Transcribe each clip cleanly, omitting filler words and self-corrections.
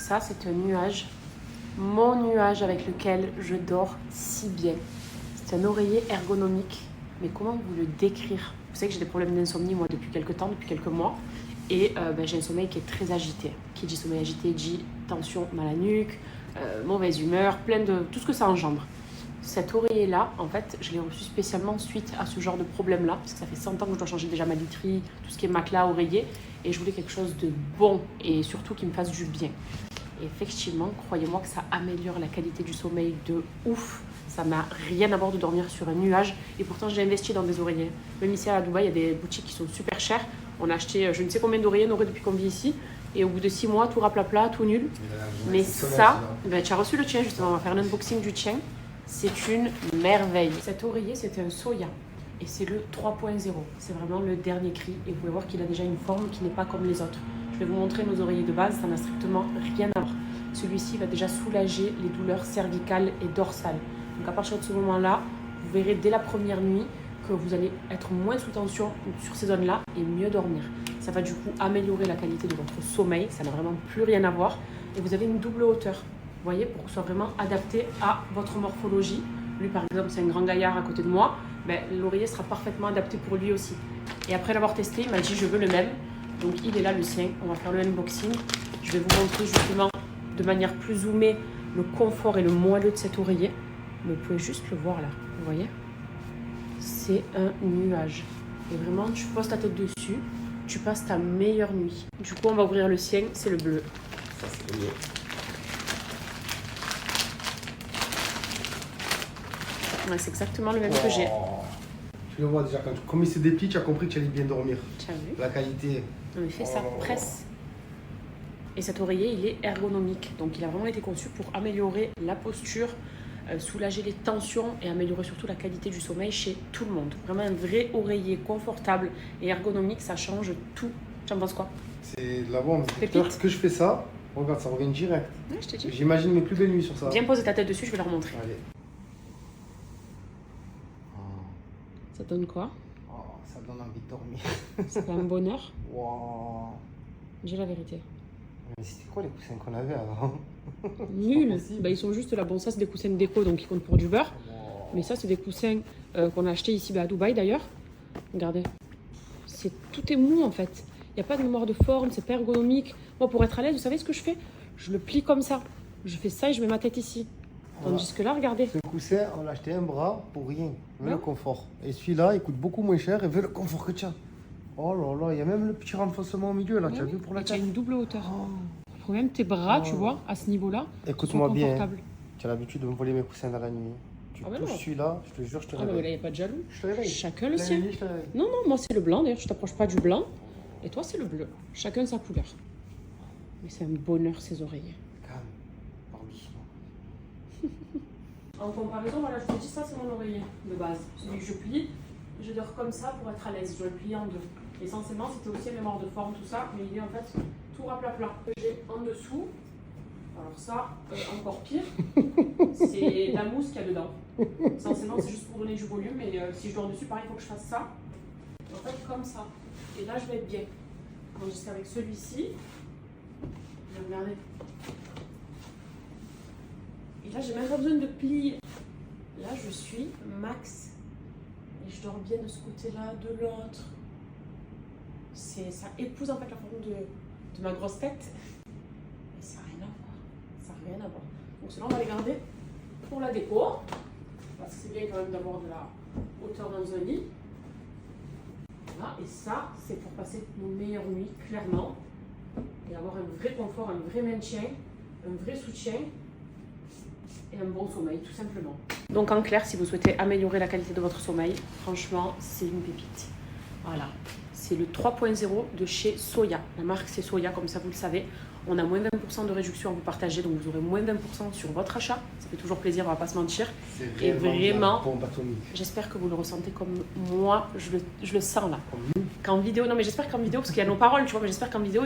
Ça, c'est un nuage. Mon nuage avec lequel je dors si bien. C'est un oreiller ergonomique. Mais comment vous le décrire? Vous savez que j'ai des problèmes d'insomnie, moi, depuis quelques temps, depuis quelques mois. Et j'ai un sommeil qui est très agité. Qui dit sommeil agité dit tension dans la nuque, mauvaise humeur, plein de tout ce que ça engendre. Cet oreiller-là, en fait, je l'ai reçu spécialement suite à ce genre de problème-là, parce que ça fait 100 ans que je dois changer déjà ma literie, tout ce qui est matelas, oreiller, et je voulais quelque chose de bon et surtout qui me fasse du bien. Et effectivement, croyez-moi que ça améliore la qualité du sommeil de ouf. Ça n'a rien à voir de dormir sur un nuage. Et pourtant, j'ai investi dans des oreillers. Même ici à Dubaï, il y a des boutiques qui sont super chères. On a acheté je ne sais combien d'oreillers depuis qu'on vit ici. Et au bout de 6 mois, tout raplapla, tout nul. Mais ça, tu as reçu le tien justement. On va faire un unboxing du tien. C'est une merveille. Cet oreiller, c'était un Soya. Et c'est le 3.0. C'est vraiment le dernier cri. Et vous pouvez voir qu'il a déjà une forme qui n'est pas comme les autres. Je vais vous montrer nos oreillers de base. Ça n'a strictement rien à voir. Celui-ci va déjà soulager les douleurs cervicales et dorsales. Donc à partir de ce moment-là, vous verrez dès la première nuit que vous allez être moins sous tension sur ces zones-là et mieux dormir. Ça va du coup améliorer la qualité de votre sommeil. Ça n'a vraiment plus rien à voir. Et vous avez une double hauteur. Vous voyez, pour que ce soit vraiment adapté à votre morphologie. Lui, par exemple, c'est un grand gaillard à côté de moi. L'oreiller sera parfaitement adapté pour lui aussi. Et après l'avoir testé, il m'a dit je veux le même. Donc il est là le sien. On va faire le unboxing. Je vais vous montrer justement de manière plus zoomée le confort et le moelleux de cet oreiller. Mais vous pouvez juste le voir là. Vous voyez? C'est un nuage. Et vraiment, tu poses ta tête dessus. Tu passes ta meilleure nuit. Du coup, on va ouvrir le sien. C'est le bleu. Ça, c'est le bleu. Ouais, c'est exactement le même que j'ai. Tu le vois déjà, comme il se déplie, tu as compris que tu allais bien dormir. Tu as vu? La qualité. On lui fait ça, presse. Et cet oreiller, il est ergonomique. Donc, il a vraiment été conçu pour améliorer la posture, soulager les tensions et améliorer surtout la qualité du sommeil chez tout le monde. Vraiment un vrai oreiller confortable et ergonomique, ça change tout. Tu en penses quoi? C'est de la bombe. Pépite. Que je fais ça, regarde, ça revient direct. Ouais, je t'ai dit. J'imagine mes plus belles nuits sur ça. Viens poser ta tête dessus, je vais leur montrer. Allez. Ça donne quoi? Oh, ça donne envie de dormir. C'est un bonheur. Wow. Dis la vérité. Mais c'était quoi les coussins qu'on avait avant? Nul. Ils sont juste là. Bon, ça, c'est des coussins de déco, donc ils comptent pour du beurre. Wow. Mais ça, c'est des coussins qu'on a achetés ici à Dubaï d'ailleurs. Regardez. Tout est mou en fait. Il n'y a pas de mémoire de forme, c'est pas ergonomique. Moi, pour être à l'aise, vous savez ce que je fais? Je le plie comme ça. Je fais ça et je mets ma tête ici. Tandis que là, regardez. Ce coussin, on l'a acheté un bras pour rien. Veut le Non. confort. Et celui-là, il coûte beaucoup moins cher et veut le confort que tu as. Oh là là, il y a même le petit renforcement au milieu là, tu as vu pour la Tu as tête. une double hauteur. Oh. Pour même tes bras, tu vois, à ce niveau-là, Écoute-moi sont bien. confortables. Tu as l'habitude de me voler mes coussins dans la nuit. Tu Ah ben touches non. celui-là, je te jure, je te Ah, mais là, il réveille. n'y a pas de jaloux. Je te réveille. Chacun le Je te sien. réveille, je te réveille. Non, non, moi, c'est le blanc. D'ailleurs, je t'approche pas du blanc. Et toi, c'est le bleu. Chacun sa couleur. Mais c'est un bonheur, ces oreillers. Calme, parle doucement. En comparaison, voilà, je te dis, ça, c'est mon oreiller de base. Celui que je plie, je dors comme ça pour être à l'aise. Je le plie en deux. Essentiellement, c'était aussi une mémoire de forme, tout ça, mais il est en fait tout raplapla. J'ai en dessous, alors ça, encore pire, c'est la mousse qu'il y a dedans. Essentiellement, c'est juste pour donner du volume, mais si je dors dessus, pareil, il faut que je fasse ça. En fait, comme ça. Et là, je vais être bien. Tandis qu'avec celui-ci, regardez. Et là, j'ai même pas besoin de plier. Là, je suis max. Et je dors bien de ce côté-là, de l'autre. Ça épouse en fait la forme de ma grosse tête. Et ça n'a rien à voir. Ça n'a rien à voir. Donc cela, on va les garder pour la déco. Parce que c'est bien quand même d'avoir de la hauteur dans un lit. Voilà. Et ça, c'est pour passer nos meilleures nuits, clairement. Et avoir un vrai confort, un vrai maintien, un vrai soutien. Et un bon sommeil, tout simplement. Donc en clair, si vous souhaitez améliorer la qualité de votre sommeil, franchement, c'est une pépite. Voilà. C'est le 3.0 de chez Soya. La marque, c'est Soya, comme ça, vous le savez. On a moins 20% de réduction à vous partager, donc vous aurez moins 20% sur votre achat. Ça fait toujours plaisir, on va pas se mentir. Et vraiment, j'espère que vous le ressentez comme moi, je le sens là. Qu'en vidéo, non mais j'espère qu'en vidéo, parce qu'il y a nos paroles, tu vois, mais j'espère qu'en vidéo,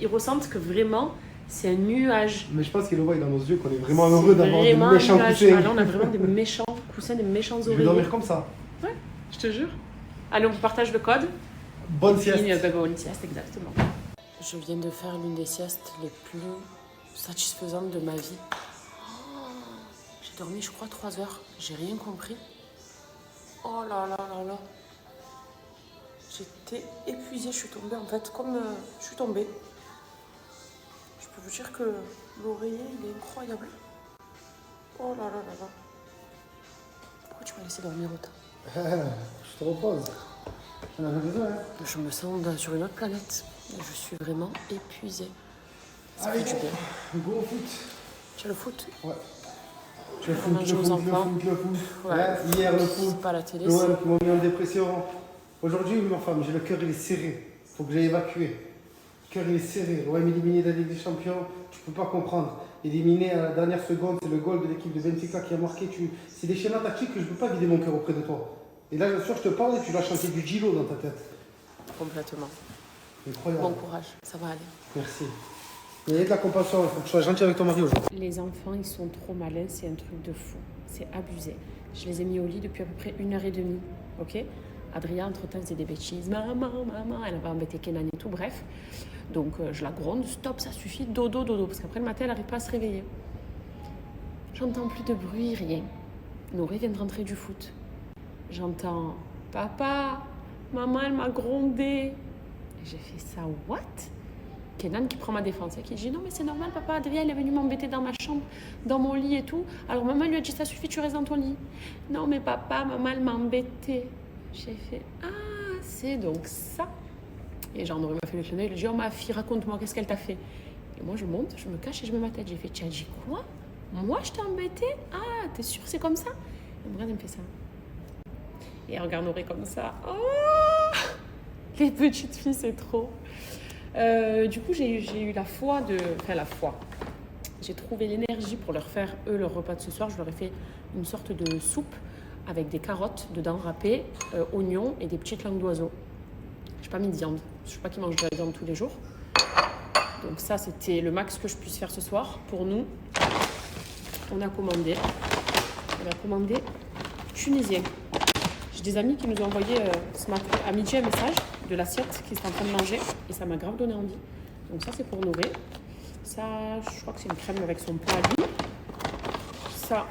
ils ressentent que vraiment, c'est un nuage. Mais je pense qu'il le voit dans nos yeux qu'on est vraiment heureux d'avoir des méchants coussins. Ah, là, on a vraiment des méchants coussins, des méchants oreillers. Je vais dormir comme ça. Ouais, je te jure. Allez, on vous partage le code. Bonne sieste. Bonne sieste, exactement. Je viens de faire l'une des siestes les plus satisfaisante de ma vie. J'ai dormi, je crois, 3 heures. J'ai rien compris. Oh là là là là. J'étais épuisée, je suis tombée en fait, comme je suis tombée. Je peux vous dire que l'oreiller, il est incroyable. Oh là là là là. Pourquoi tu m'as laissé dormir autant? Je te repose. J'en avais besoin. Hein. Je me sens sur une autre planète. Je suis vraiment épuisée. Ça fait du bien. Go au foot. Tu as le foot? Ouais. Le foot. Ouais. Hier, le foot. Pas la télé. L'OM qui m'ont mis en dépression. Aujourd'hui, ma femme, j'ai le cœur, il est serré. Il faut que j'aille évacuer. Le cœur, il est serré. L'OM éliminé de la Ligue des Champions, tu peux pas comprendre. Éliminé à la dernière seconde, c'est le goal de l'équipe de Benfica qui a marqué. C'est des schémas tactiques que je ne peux pas vider mon cœur auprès de toi. Et là, bien sûr, je te parle et tu vas chanter du Gilo dans ta tête. Complètement. Incroyable. Bon courage, ça va aller. Merci. Il y a de la compassion, il faut que tu sois gentil avec ton mari aujourd'hui. Les enfants, ils sont trop malins, c'est un truc de fou. C'est abusé. Je les ai mis au lit depuis à peu près 1h30. Ok? Adrien, entre-temps, faisait des bêtises. Maman, elle avait embêté Kenan et tout, bref. Donc, je la gronde, stop, ça suffit, dodo, dodo. Parce qu'après le matin, elle n'arrive pas à se réveiller. J'entends plus de bruit, rien. Noré vient de rentrer du foot. J'entends « Papa, maman, elle m'a grondé. » J'ai fait ça, what? Kenan qui prend ma défense et qui dit « Non, mais c'est normal, papa, Adrien, elle est venue m'embêter dans ma chambre, dans mon lit et tout. Alors maman lui a dit « Ça suffit, tu restes dans ton lit. » « Non, mais papa, maman, elle m'a embêté. » J'ai fait « Ah, c'est donc ça. » Et genre, Noré m'a fait le clin d'œil, il a dit « Oh, ma fille, raconte-moi, qu'est-ce qu'elle t'a fait ?» Et moi, je monte, je me cache et je mets ma tête. J'ai fait « Tu as dit quoi? Moi, je t'ai embêté? Ah, t'es sûre, c'est comme ça? » Elle me regarde, elle me fait ça. Et elle regarde Noré comme ça. Oh, les petites filles, c'est trop. Du coup, j'ai eu la foi de... Enfin, la foi. J'ai trouvé l'énergie pour leur faire, eux, leur repas de ce soir. Je leur ai fait une sorte de soupe avec des carottes dedans râpées, oignons et des petites langues d'oiseau. Je n'ai pas mis de viande. Je ne sais pas qui mange de la viande tous les jours. Donc ça, c'était le max que je puisse faire ce soir. Pour nous, on a commandé tunisien. J'ai des amis qui nous ont envoyé ce matin, à midi, un message de l'assiette qu'ils étaient en train de manger et ça m'a grave donné envie. Donc ça, c'est pour Noré. Ça, je crois que c'est une crème avec son poids à lui. Ça,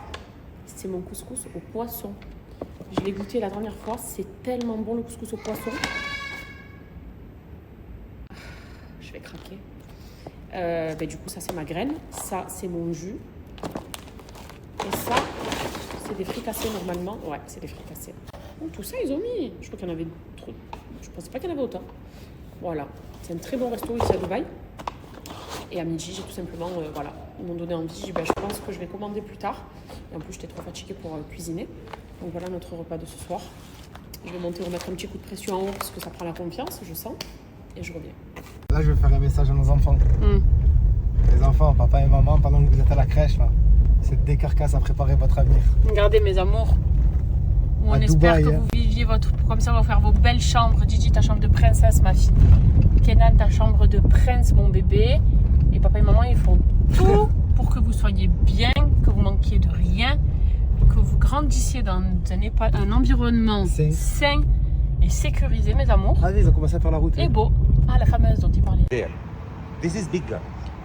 c'est mon couscous au poisson. Je l'ai goûté la dernière fois. C'est tellement bon, le couscous au poisson. Je vais craquer. Du coup, ça, c'est ma graine. Ça, c'est mon jus. Et ça, c'est des fricassés normalement. Ouais, c'est des fricassés. Oh, tout ça, ils ont mis. Je crois qu'il y en avait trop. Je pensais pas qu'il y en avait autant. Voilà. C'est un très bon resto ici à Dubaï. Et à midi, j'ai tout simplement, voilà, ils m'ont donné envie. J'ai dit, je pense que je vais commander plus tard. Et en plus, j'étais trop fatiguée pour cuisiner. Donc voilà notre repas de ce soir. Je vais monter, remettre un petit coup de pression en haut parce que ça prend la confiance, je sens. Et je reviens. Là, je vais faire un message à nos enfants. Les enfants, papa et maman, pendant que vous êtes à la crèche, là, c'est des carcasses à préparer votre avenir. Regardez mes amours. On espère que vous viviez comme ça, on va faire vos belles chambres. Gigi, ta chambre de princesse, ma fille. Kenan, ta chambre de prince, mon bébé. Et papa et maman, ils font tout pour que vous soyez bien, que vous manquiez de rien, que vous grandissiez dans un environnement sain et sécurisé, mes amours. Allez, ils ont commencé à faire la route. Et beau. Ah, la fameuse dont il parlait. This is bigger.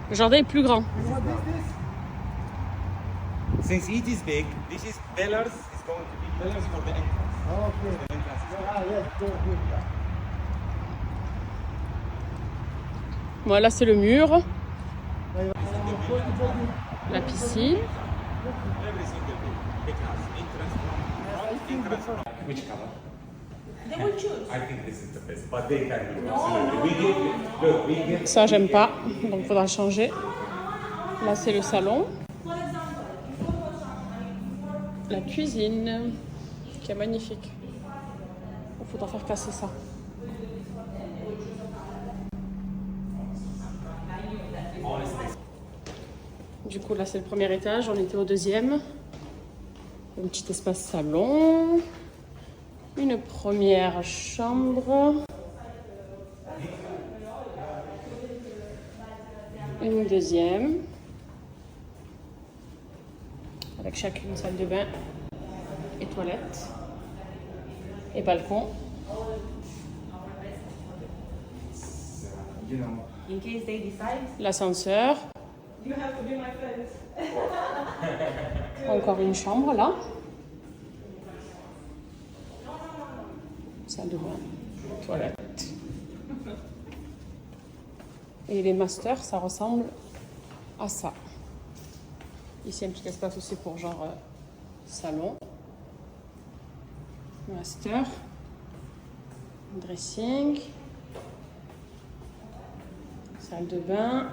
Le jardin est plus grand. Since it is big, this is pillars. It's going to be pillars for the entrance. Okay. The entrance. Ah, yes, good. Voilà, c'est le mur. La piscine. Every single big house. Entrance from which color? They will choose. I think this is the best, but they can do absolutely. We give Ça, j'aime pas. Donc, il faudra changer. Là, c'est le salon. La cuisine, qui est magnifique. Il faudra faire casser ça. Du coup, là, c'est le premier étage. On était au deuxième. Un petit espace salon. Une première chambre. Une deuxième. Avec chacune salle de bain et toilette. Et balcon. In case they decide. L'ascenseur. You have to be my friend. Encore une chambre là. Salle de bain, toilette. Et les masters, ça ressemble à ça. Ici, un petit espace aussi pour genre salon. Master. Dressing. Salle de bain.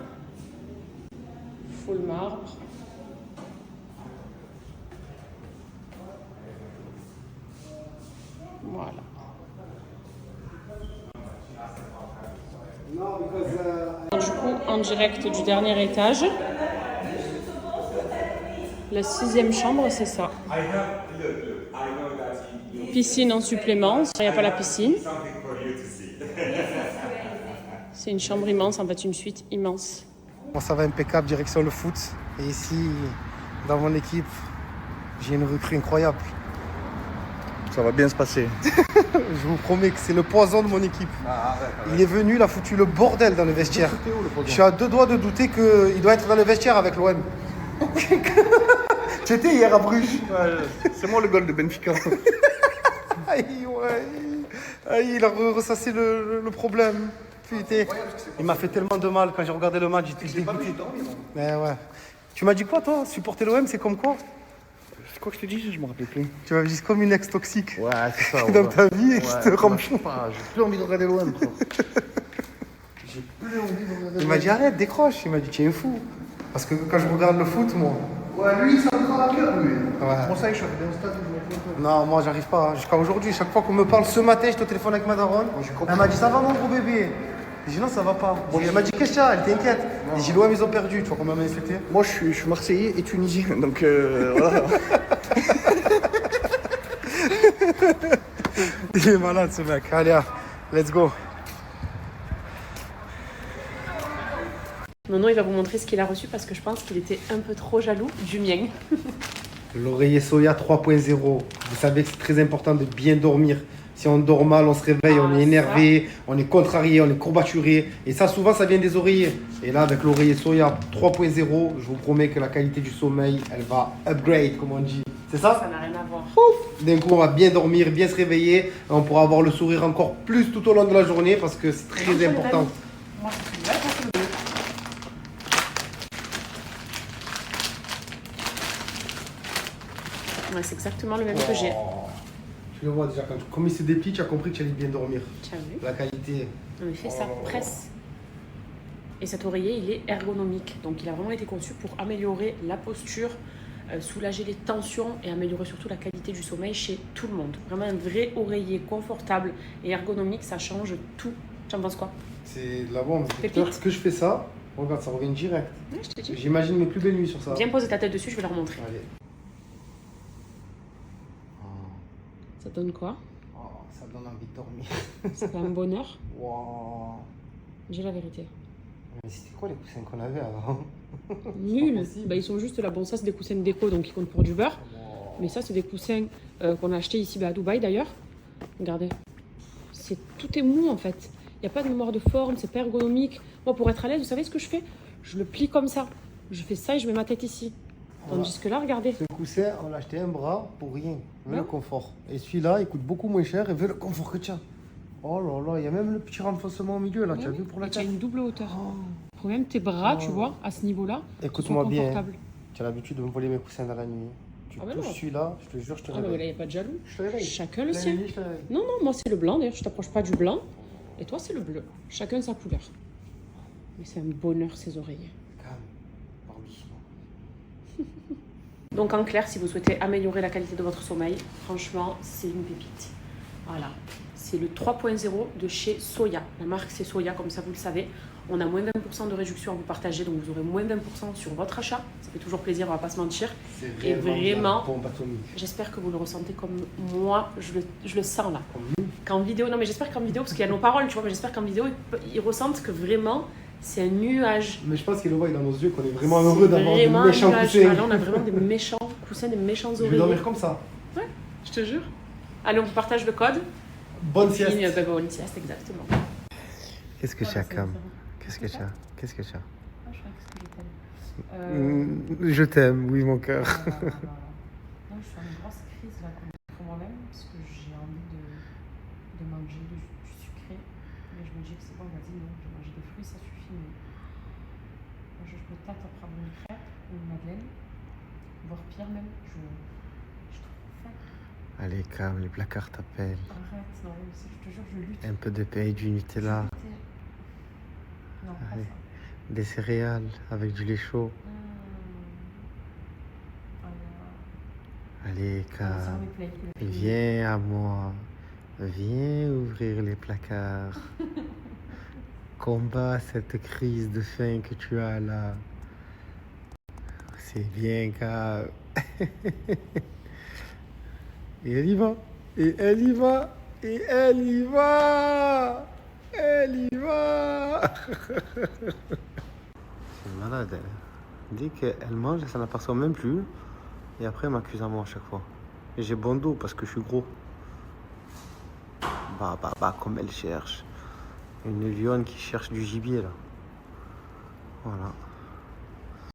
Full marbre. Voilà. Et du coup, en direct du dernier étage, la 6e chambre, c'est ça. Piscine en supplément, il n'y a pas la piscine. C'est une chambre immense, en fait, une suite immense. Bon, ça va impeccable, direction le foot. Et ici, dans mon équipe, j'ai une recrue incroyable. Ça va bien se passer. Je vous promets que c'est le poison de mon équipe. Il est venu, il a foutu le bordel dans le vestiaire. Je suis à 2 doigts de douter qu'il doit être dans le vestiaire avec l'OM. Tu étais hier à Bruges. Ouais, c'est moi le goal de Benfica. Aïe, ouais. Aïe, il a ressassé le problème. Putain. Il m'a fait tellement de mal quand j'ai regardé le match, j'étais dégoûté. Mais ouais. Tu m'as dit quoi, toi? Supporter l'OM, c'est comme quoi? C'est quoi que je t'ai dit? Je me rappelle plus. Tu m'as dit comme une ex toxique. Ouais, c'est ça. Dans ta vie et qui te rend fou. J'ai plus envie de regarder l'OM. J'ai plus envie de regarder. Il m'a dit arrête, décroche. Il m'a dit tu es fou. Parce que quand je regarde le foot, moi. Ouais, lui, ça me prend à cœur, lui. Ouais. Pour ça, je suis arrivé au stade. Non, moi j'arrive pas. Jusqu'à aujourd'hui, chaque fois qu'on me parle ce matin, j'étais au téléphone avec ma daronne. Elle m'a dit ça va mon gros bébé. J'ai dit non, ça va pas. Bon, elle m'a dit qu'est-ce qu'il y a? Elle était inquiète. J'ai dit l'OM ils ont perdu. Tu vois combien m'a insulté? Moi, je suis Marseillais et Tunisien. Donc voilà. Il est malade ce mec. Allez, let's go. Nono, il va vous montrer ce qu'il a reçu parce que je pense qu'il était un peu trop jaloux du mien. L'oreiller Soya 3.0. Vous savez que c'est très important de bien dormir. Si on dort mal, on se réveille, on est énervé, on est contrarié, on est courbaturé. Et ça, souvent, ça vient des oreillers. Et là, avec l'oreiller Soya 3.0, je vous promets que la qualité du sommeil, elle va upgrade, comme on dit. C'est ça? Ça n'a rien à voir. D'un coup, on va bien dormir, bien se réveiller. Et on pourra avoir le sourire encore plus tout au long de la journée parce que c'est très important. Moi, je suis là, ça, c'est le bleu. Ouais, c'est exactement le même que j'ai. Tu le vois déjà, comme il se déplie, tu as compris que tu allais bien dormir. Tu as vu? La qualité. En effet, ça presse. Et cet oreiller, il est ergonomique. Donc, il a vraiment été conçu pour améliorer la posture, soulager les tensions et améliorer surtout la qualité du sommeil chez tout le monde. Vraiment un vrai oreiller confortable et ergonomique, ça change tout. Tu en penses quoi? C'est de la bombe. Pépite. Est-ce que je fais ça? Regarde, ça revient direct. Ouais, je te dis. J'imagine mes plus belles nuits sur ça. Viens poser ta tête dessus, je vais leur montrer. Allez. Ça donne quoi? Oh, ça donne envie de dormir. C'est un bonheur. Wow. Dis la vérité. Mais c'était quoi les coussins qu'on avait avant? Nul. possible. Bah, ils sont juste là. Bon, ça, c'est des coussins de déco, donc ils comptent pour du beurre. Mais ça, c'est des coussins qu'on a achetés ici à Dubaï d'ailleurs. Regardez. Tout est mou en fait. Il n'y a pas de mémoire de forme, c'est pas ergonomique. Moi, pour être à l'aise, vous savez ce que je fais? Je le plie comme ça. Je fais ça et je mets ma tête ici. Tandis que là, regardez. Ce coussin, on l'a acheté un bras pour rien. Veut Ouais. le confort. Et celui-là, il coûte beaucoup moins cher et veut le confort que tu as. Oh là là, il y a même le petit renforcement au milieu là, tu as vu pour la Et tu as tête. une double hauteur. Pour même tes bras, tu vois, à ce niveau-là, Écoute-moi sont bien. confortables. Tu as l'habitude de me voler mes coussins dans la nuit. Tu Ah bah touches non. celui-là, je te jure, je te Ah non, mais là, il réveille. n'y a pas de jaloux. Je te réveille. Chacun le La sien. nuit, je te réveille. Non, non, moi, c'est le blanc. D'ailleurs, je t'approche pas du blanc. Et toi, c'est le bleu. Chacun sa couleur. Mais c'est un bonheur, ces oreillers. Calme, parle doucement. Donc en clair, si vous souhaitez améliorer la qualité de votre sommeil, franchement, c'est une pépite. Voilà. C'est le 3.0 de chez Soya. La marque, c'est Soya, comme ça, vous le savez. On a moins 20% de réduction à vous partager, donc vous aurez moins 20% sur votre achat. Ça fait toujours plaisir, on va pas se mentir. C'est Et vraiment vraiment, de la bombe atomique. j'espère que vous le ressentez comme moi, je le sens là. Comme nous. Qu'en vidéo, non mais j'espère qu'en vidéo, parce qu'il y a nos paroles, tu vois, mais j'espère qu'en vidéo, ils ressentent que vraiment, c'est un nuage. Mais je pense qu'il le voit dans nos yeux qu'on est vraiment heureux d'avoir des Vraiment un méchants nuage. coussins. Ah, là, on a vraiment des méchants coussins, des méchants Je vais oreillers. dormir comme ça. Ouais, je te jure. Allez, on vous partage le code. Bonne sieste. Bonne sieste, exactement. Qu'est-ce que tu as, Cam? Qu'est-ce que tu as? Qu'est-ce que tu as? Je t'aime, oui, mon cœur. Non, je suis en une grosse crise là contre moi-même parce que j'ai envie de manger du sucré. Mais je me dis que c'est bon, vas-y, non, je vais manger des fruits, ça suffit. Mais moi, je peux peut-être prendre une crêpe ou une madeleine, voire pire même. Je suis trop faim. Allez, calme, les placards t'appellent. Arrête, non, je te jure, je lutte. Un peu de pain et du Nutella. Non, pas Allez. ça. Des céréales avec du lait chaud. Allez, Ça calme. me plaît. Viens à moi. Viens ouvrir les placards. Combat cette crise de faim que tu as là. C'est bien, calme. Et elle y va. Et elle y va. Et elle y va. Elle y va. C'est une malade, elle. Dès qu'elle mange, elle s'en aperçoit même plus. Et après, elle m'accuse à moi à chaque fois. Et j'ai bon dos parce que je suis gros. Bah, comme elle cherche. Une lionne qui cherche du gibier, là. Voilà.